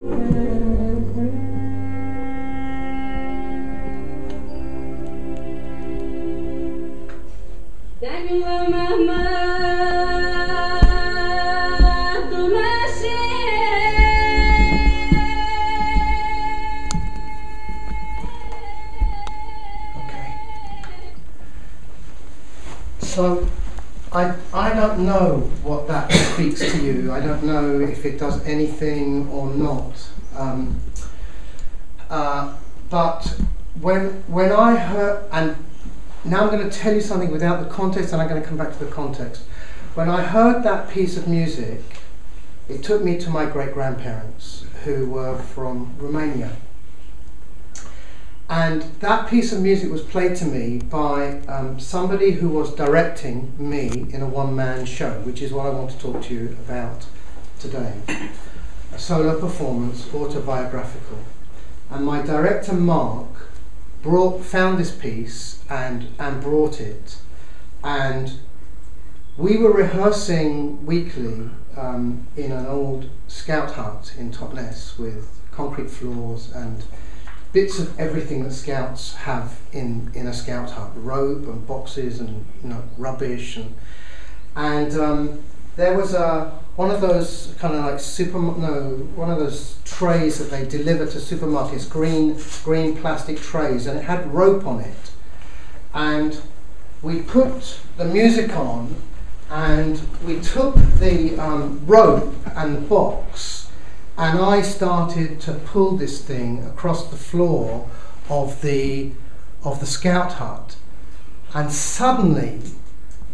So I don't know what that speaks to you. I don't know if it does anything or not. But when I heard, and now I'm going to tell you something without the context, and I'm going to come back to the context. When I heard that piece of music, it took me to my great-grandparents, who were from Romania. And that piece of music was played to me by somebody who was directing me in a one-man show, which is what I want to talk to you about today. A solo performance, autobiographical. And my director, Mark, found this piece and brought it. And we were rehearsing weekly in an old scout hut in Totnes with concrete floors and bits of everything that scouts have in a scout hut, rope and boxes and rubbish, and there was one of those kind of like one of those trays that they deliver to supermarkets, green plastic trays, and it had rope on it, and we put the music on, and we took the rope and the box. And I started to pull this thing across the floor of the scout hut, and suddenly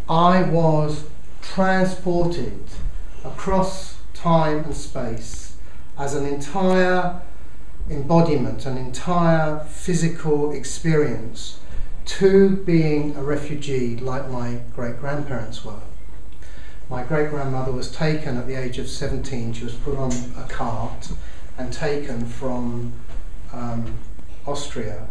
I was transported across time and space as an entire embodiment, an entire physical experience, to being a refugee like my great-grandparents were. My great-grandmother was taken at the age of 17. She was put on a cart and taken from Austria,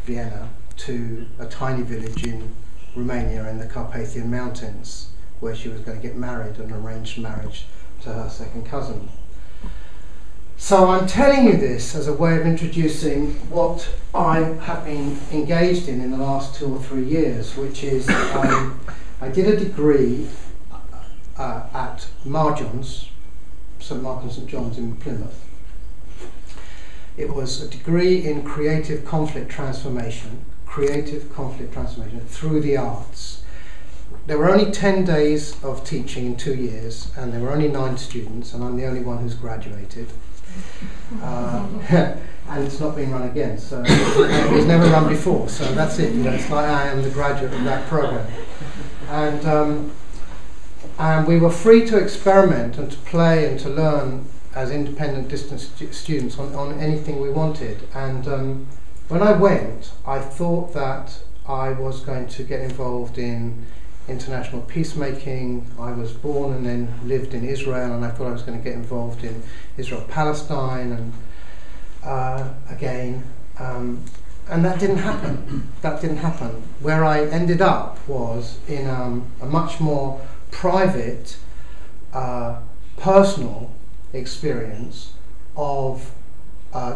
Vienna, to a tiny village in Romania in the Carpathian Mountains, where she was going to get married, an arranged marriage to her second cousin. So I'm telling you this as a way of introducing what I have been engaged in the last 2 or 3 years, which is I did a degree at Marjohn's, St Mark and St John's in Plymouth. It was a degree in creative conflict transformation through the arts. There were only 10 days of teaching in 2 years, and there were only 9 students, and I'm the only one who's graduated. And it's not being run again, so it was never run before, so that's it. It's like I am the graduate of that program. And we were free to experiment and to play and to learn as independent distance students on anything we wanted. And when I went, I thought that I was going to get involved in international peacemaking. I was born and then lived in Israel, and I thought I was going to get involved in Israel-Palestine and again. And that didn't happen. That didn't happen. Where I ended up was in a much more private, personal experience of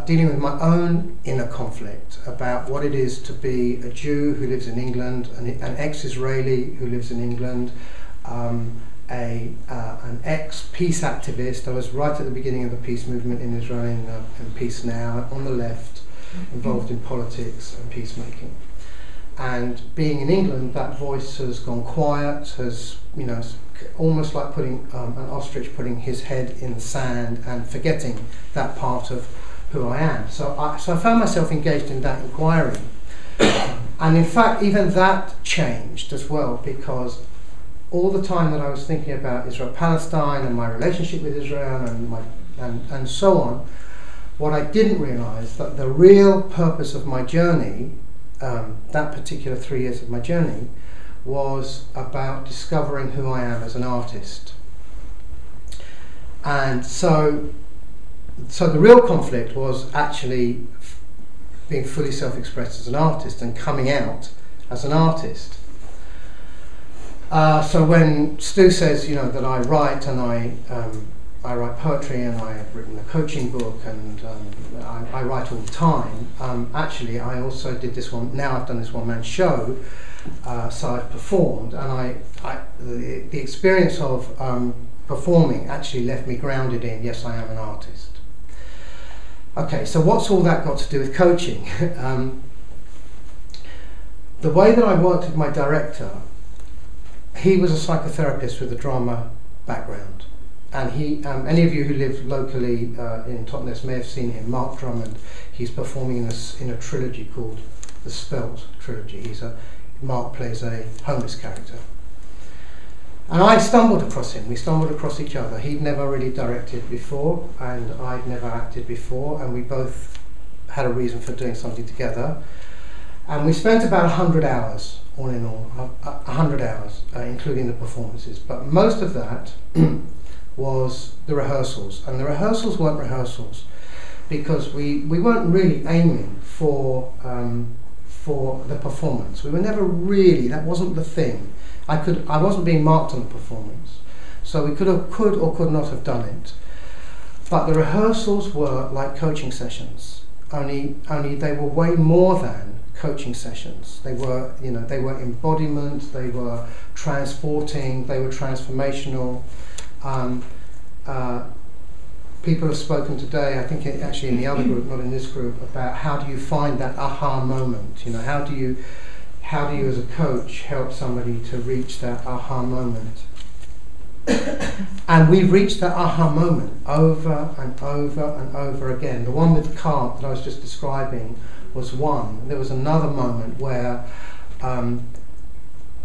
dealing with my own inner conflict about what it is to be a Jew who lives in England, an ex-Israeli who lives in England, an ex-peace activist. I was right at the beginning of the peace movement in Israel in Peace Now, on the left, involved in politics and peacemaking. And being in England, that voice has gone quiet, has, almost like putting an ostrich putting his head in the sand and forgetting that part of who I am. So I found myself engaged in that inquiry. And in fact, even that changed as well, because all the time that I was thinking about Israel-Palestine and my relationship with Israel and so on, what I didn't realise, that the real purpose of my journey, that particular 3 years of my journey, was about discovering who I am as an artist. And so the real conflict was actually being fully self-expressed as an artist and coming out as an artist. So when Stu says, that I write and I write poetry, and I've written a coaching book, and I write all the time. Actually, I also did this one. Now I've done this one-man show, so I've performed, and the experience of performing actually left me grounded in, yes, I am an artist. Okay, so what's all that got to do with coaching? The way that I worked with my director, he was a psychotherapist with a drama background. And he, any of you who live locally in Totnes may have seen him, Mark Drummond. He's performing in a trilogy called the Spelt Trilogy. Mark plays a homeless character. And I stumbled across him, we stumbled across each other. He'd never really directed before, and I'd never acted before, and we both had a reason for doing something together. And we spent about 100 hours, all in all, 100 hours, including the performances. But most of that was the rehearsals. And the rehearsals weren't rehearsals because we weren't really aiming for the performance. We were never really, that wasn't the thing. I wasn't being marked on the performance. So we could or could not have done it. But the rehearsals were like coaching sessions, only they were way more than coaching sessions. They were, they were embodiment, they were transporting, they were transformational. People have spoken today, I think actually in the other group, not in this group, about how do you find that aha moment? How do you as a coach help somebody to reach that aha moment? And we've reached that aha moment over and over and over again. The one with the cart that I was just describing was one. There was another moment where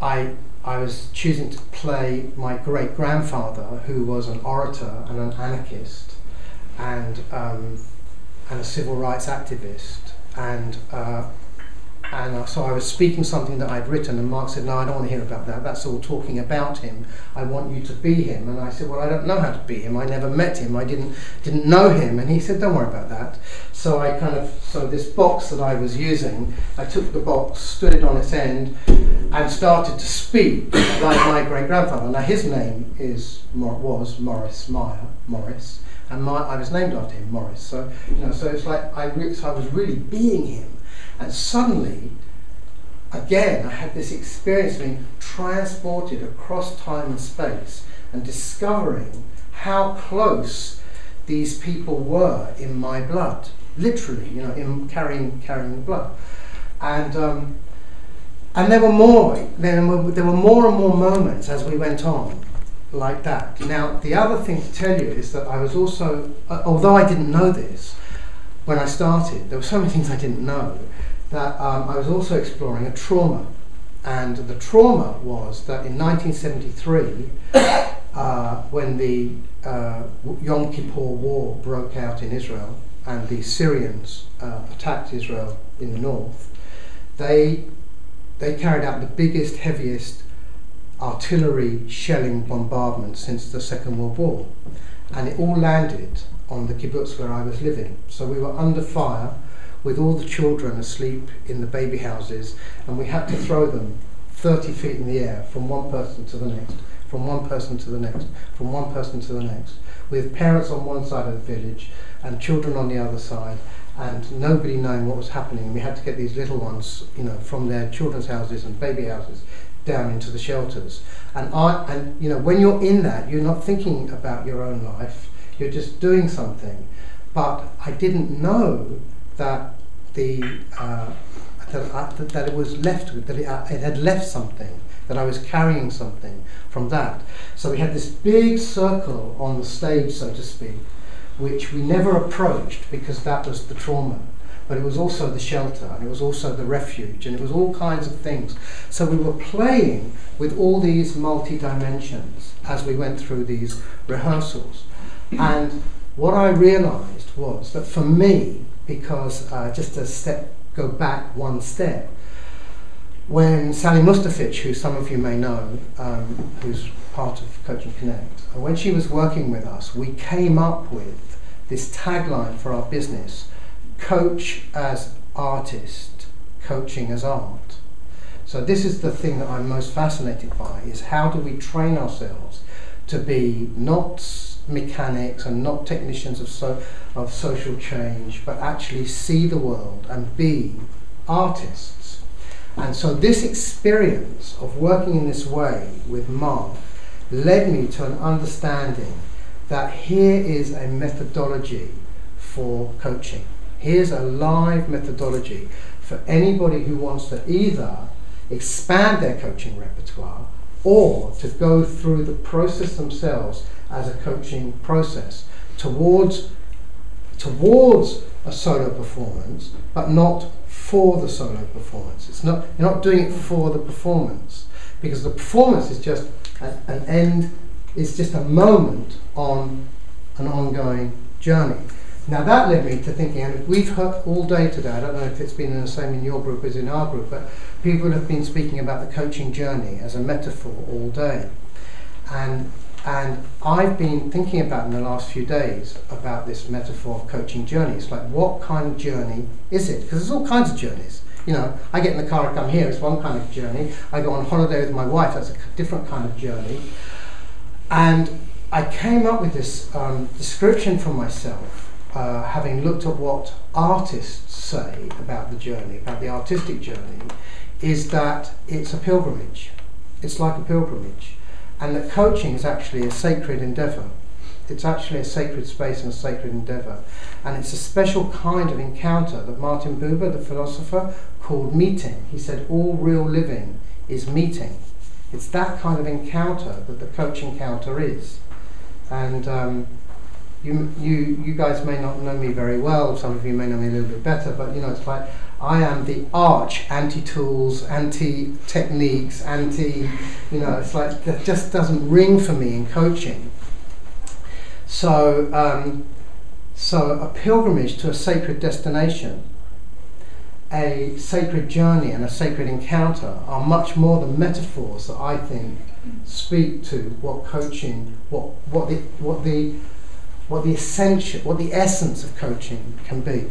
I was choosing to play my great-grandfather, who was an orator and an anarchist and a civil rights activist, and so I was speaking something that I'd written, and Mark said, no, I don't want to hear about that, that's all talking about him, I want you to be him. And I said, well, I don't know how to be him, I never met him, I didn't know him. And he said, don't worry about that. So so this box that I was using, I took the box, stood it on its end, and started to speak like my great-grandfather. Now his name was Morris Meyer, Morris, and I was named after him, Morris. So so it's like I was really being him. And suddenly, again, I had this experience of being transported across time and space and discovering how close these people were in my blood, literally, in carrying the blood. And there were more and more moments as we went on like that. Now, the other thing to tell you is that I was also, although I didn't know this when I started, there were so many things I didn't know, that I was also exploring a trauma. And the trauma was that in 1973, when the Yom Kippur War broke out in Israel and the Syrians attacked Israel in the north, they carried out the biggest, heaviest artillery shelling bombardment since the Second World War. And it all landed on the kibbutz where I was living. So we were under fire with all the children asleep in the baby houses, and we had to throw them 30 feet in the air from one person to the next, from one person to the next, from one person to the next, with parents on one side of the village and children on the other side, and nobody knowing what was happening. We had to get these little ones, from their children's houses and baby houses down into the shelters. And when you're in that, you're not thinking about your own life, you're just doing something. But I didn't know that that it was left with, that it had left something, that I was carrying something from that. So we had this big circle on the stage, so to speak, which we never approached because that was the trauma. But it was also the shelter, and it was also the refuge, and it was all kinds of things. So we were playing with all these multi-dimensions as we went through these rehearsals. And what I realized was that for me, because just to go back one step, when Sally Mustafich, who some of you may know, who's part of Coaching Connect, when she was working with us, we came up with this tagline for our business: coach as artist, coaching as art. So this is the thing that I'm most fascinated by, is how do we train ourselves to be not mechanics and not technicians of social change, but actually see the world and be artists. And so this experience of working in this way with Mark led me to an understanding that here is a methodology for coaching. Here's a live methodology for anybody who wants to either expand their coaching repertoire or to go through the process themselves as a coaching process towards a solo performance, but not for the solo performance. You're not doing it for the performance, because the performance is just an end, it's just a moment on an ongoing journey. Now that led me to thinking, and we've heard all day today, I don't know if it's been the same in your group as in our group, but people have been speaking about the coaching journey as a metaphor all day. And I've been thinking about in the last few days about this metaphor of coaching journey. It's like, what kind of journey is it? Because there's all kinds of journeys. You know, I get in the car and come here, it's one kind of journey. I go on holiday with my wife, that's a different kind of journey. And I came up with this description for myself, having looked at what artists say about the journey, about the artistic journey, is that it's a pilgrimage. It's like a pilgrimage. And that coaching is actually a sacred endeavour. It's actually a sacred space and a sacred endeavour. And it's a special kind of encounter that Martin Buber, the philosopher, called meeting. He said all real living is meeting. It's that kind of encounter that the coach encounter is. And you guys may not know me very well, some of you may know me a little bit better, but you know, it's like I am the arch anti-tools, anti-techniques, it's like that just doesn't ring for me in coaching. So a pilgrimage to a sacred destination, a sacred journey and a sacred encounter are much more than metaphors that I think speak to what coaching, what the essence of coaching can be.